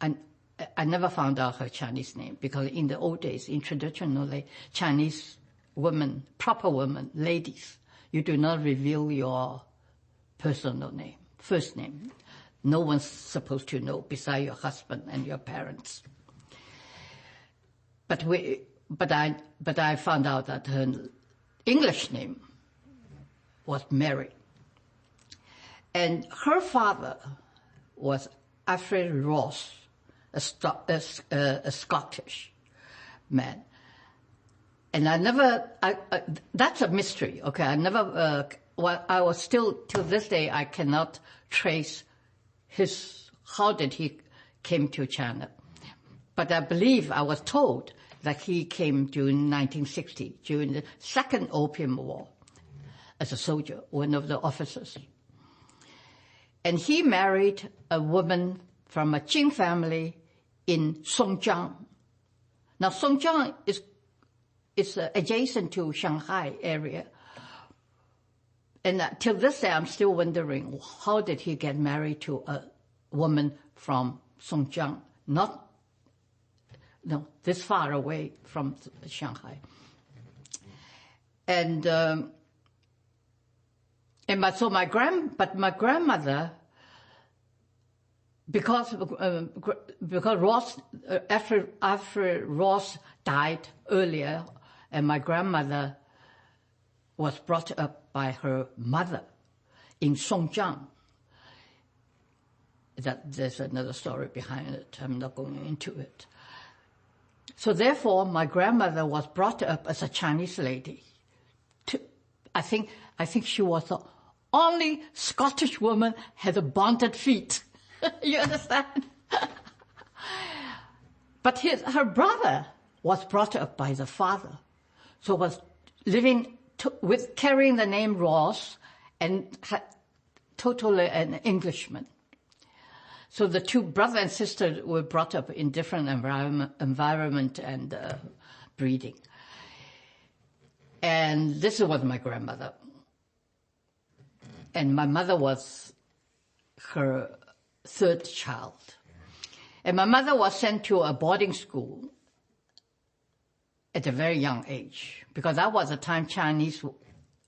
I never found out her Chinese name, because in the old days, in traditionally Chinese women, proper women, ladies, you do not reveal your personal name, first name. No one's supposed to know besides your husband and your parents. But I found out that her English name was Mary. And her father was Alfred Ross, a Scottish man. And that's a mystery, okay? I was still, till this day, I cannot trace how did he came to China. But I believe, I was told that he came during 1960, during the Second Opium War, as a soldier, one of the officers. And he married a woman from a Jin family in Songjiang. Now, Songjiang is adjacent to Shanghai area. And till this day, I'm still wondering, how did he get married to a woman from Songjiang, this far away from Shanghai? And my grandmother, because Ross, after Ross died earlier, and my grandmother was brought up by her mother in Songjiang. There's another story behind it. I'm not going into it. So therefore, my grandmother was brought up as a Chinese lady. I think she was the only Scottish woman had a bonded feet. You understand? But her brother was brought up by the father, so was living with carrying the name Ross and totally an Englishman. So the two brother and sister were brought up in different environment and breeding. And this was my grandmother. And my mother was her third child. And my mother was sent to a boarding school at a very young age, because that was the time Chinese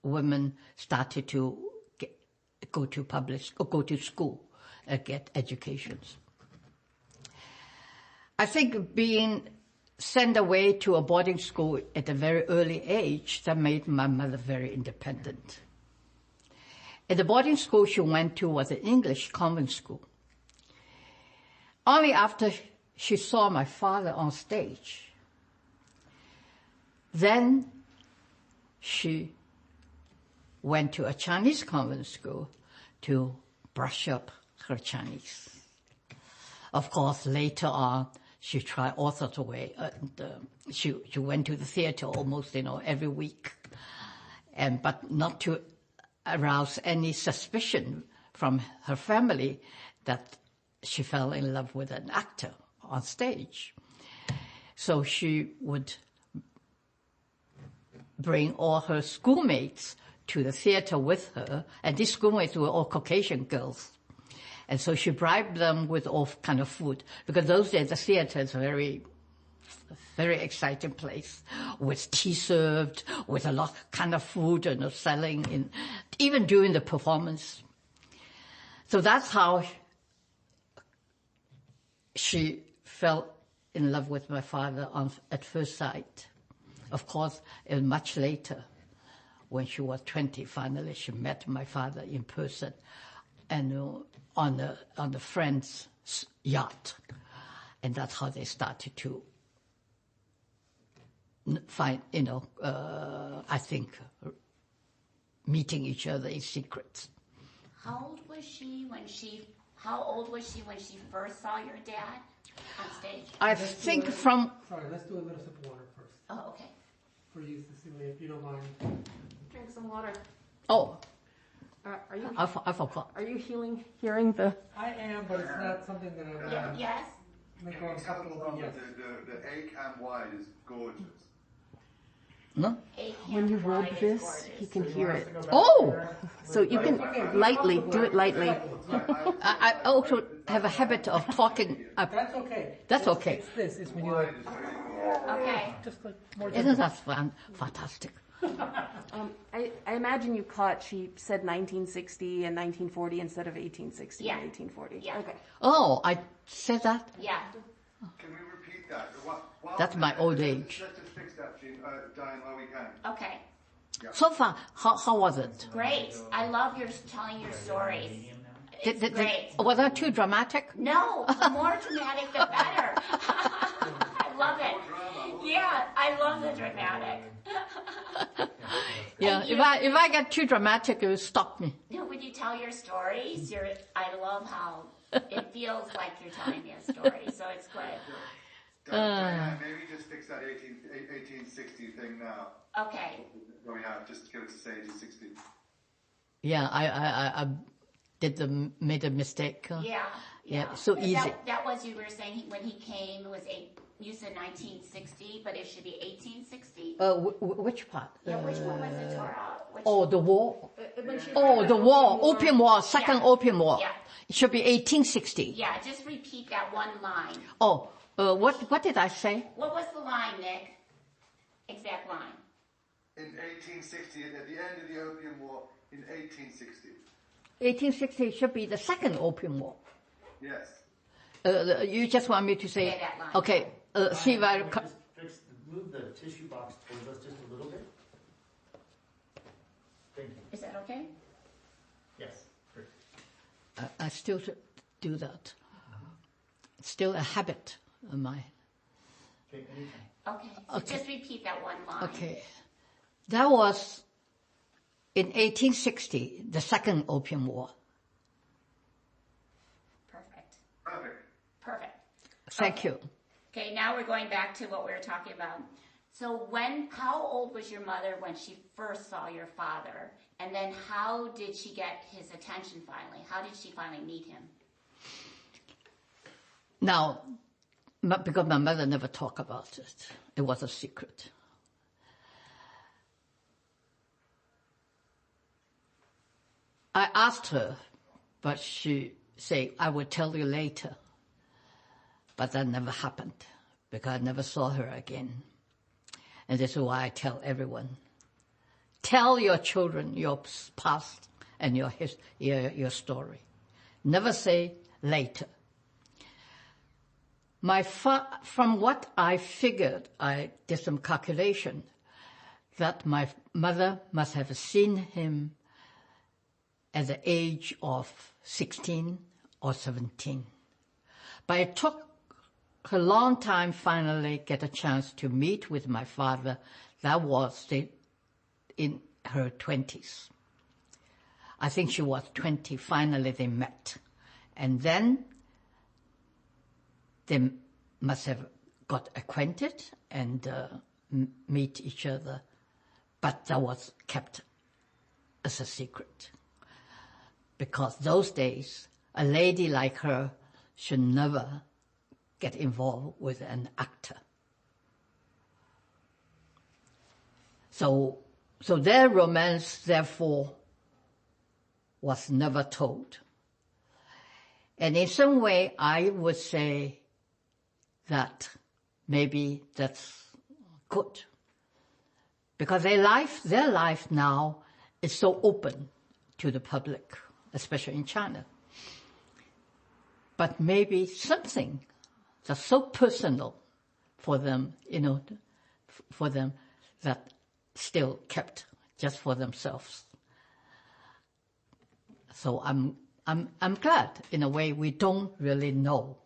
women started to go to school and get educations. I think being sent away to a boarding school at a very early age, that made my mother very independent. And the boarding school she went to was an English convent school. Only after she saw my father on stage, then she went to a Chinese convent school to brush up her Chinese. Of course, later on, she tried all sorts of ways. She went to the theater almost, every week, but not to arouse any suspicion from her family that she fell in love with an actor on stage. So she would bring all her schoolmates to the theater with her, and these schoolmates were all Caucasian girls. And so she bribed them with all kind of food, because those days the theater is a very exciting place, with tea served, with a lot kind of food selling even during the performance. So that's how she fell in love with my father at first sight. Of course, it was much later, when she was 20, finally she met my father in person, and on the friend's yacht, and that's how they started to find, I think, meeting each other in secret. How old was she when she first saw your dad on stage? I think from... Sorry, let's do a little sip of water first. Oh, okay. For you, Cecilia, if you don't mind. Drink some water. Oh. Are you? I forgot. Are you hearing the? I am, but it's not something that I'm. Yes. Make uncomfortable. Yes. The A-cam wide is gorgeous. No? When you roll this, he can hear it. Oh! So you can lightly, do it lightly. I also have a habit of talking. That's okay. That's okay. It's this. It's when you like, Okay. just like more. Isn't that fantastic? I imagine you caught she said 1960 and 1940 instead of 1860 Yeah. and 1840. Yeah. Okay. Oh, I said that? Yeah. Can we repeat that? That's my old age. Let's just fix that, Diane, while we can. Okay. So far, how was it? Great. I love your telling your stories. Great. Was that too dramatic? No, the more dramatic, the better. I love it. Yeah, I love the dramatic. Yeah, And you- if I get too dramatic, it will stop me. You know, when you tell your stories, I love how it feels like you're telling me a story. So it's good. Diane, maybe just fix that 1860 thing now. Okay. What we have, just get it to say 1860. Yeah, I made a mistake. Yeah. So easy. That was, you were saying when he came, it was you said 1960, but it should be 1860. Which part? Yeah, which one was the Torah? Oh, the war. Oh, the war. Opium War. Second Yeah. Opium War. Yeah. It should be 1860. Yeah, just repeat that one line. Oh, what did I say? What was the line, Nick? Exact line. In 1860, at the end of the Opium War, in 1860. 1860 should be the Second Opium War. Yes. You just want me to say? Say that line. Okay. See if I. Just move the tissue box towards us just a little bit. Thank you. Is that okay? Yes. Great. I still do that. Still a habit of mine. Okay, anytime. Okay. So Okay. just repeat that one line. Okay. That was in 1860, the Second Opium War. Perfect. Perfect. Perfect. Thank you. Okay, now we're going back to what we were talking about. So how old was your mother when she first saw your father? And then how did she get his attention finally? How did she finally meet him? Now, because my mother never talked about it, it was a secret. I asked her, but she said, I will tell you later. But that never happened because I never saw her again. And this is why I tell everyone, tell your children your past and your story. Never say later. From what I figured, I did some calculation that my mother must have seen him at the age of 16 or 17. But it took a long time finally get a chance to meet with my father. That was in her 20s. I think she was 20. Finally they met. And then they must have got acquainted and meet each other. But that was kept as a secret. Because those days, a lady like her should never get involved with an actor. So their romance, therefore, was never told. And in some way, I would say that maybe that's good. Because their life now is so open to the public, especially in China. But maybe something that's so personal for them, for them that still kept just for themselves. So I'm glad, in a way, we don't really know,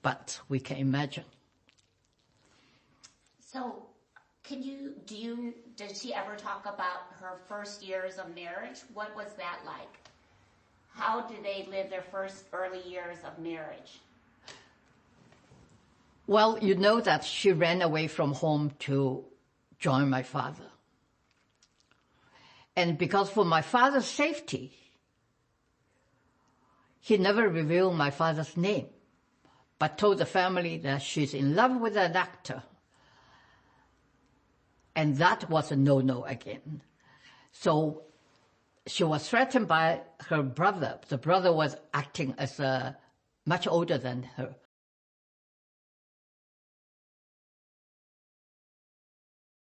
but we can imagine. So did she ever talk about her first years of marriage? What was that like? How did they live their first early years of marriage? Well, you know that she ran away from home to join my father. And because for my father's safety, he never revealed my father's name, but told the family that she's in love with an actor. And that was a no-no again. So she was threatened by her brother. The brother was acting as much older than her.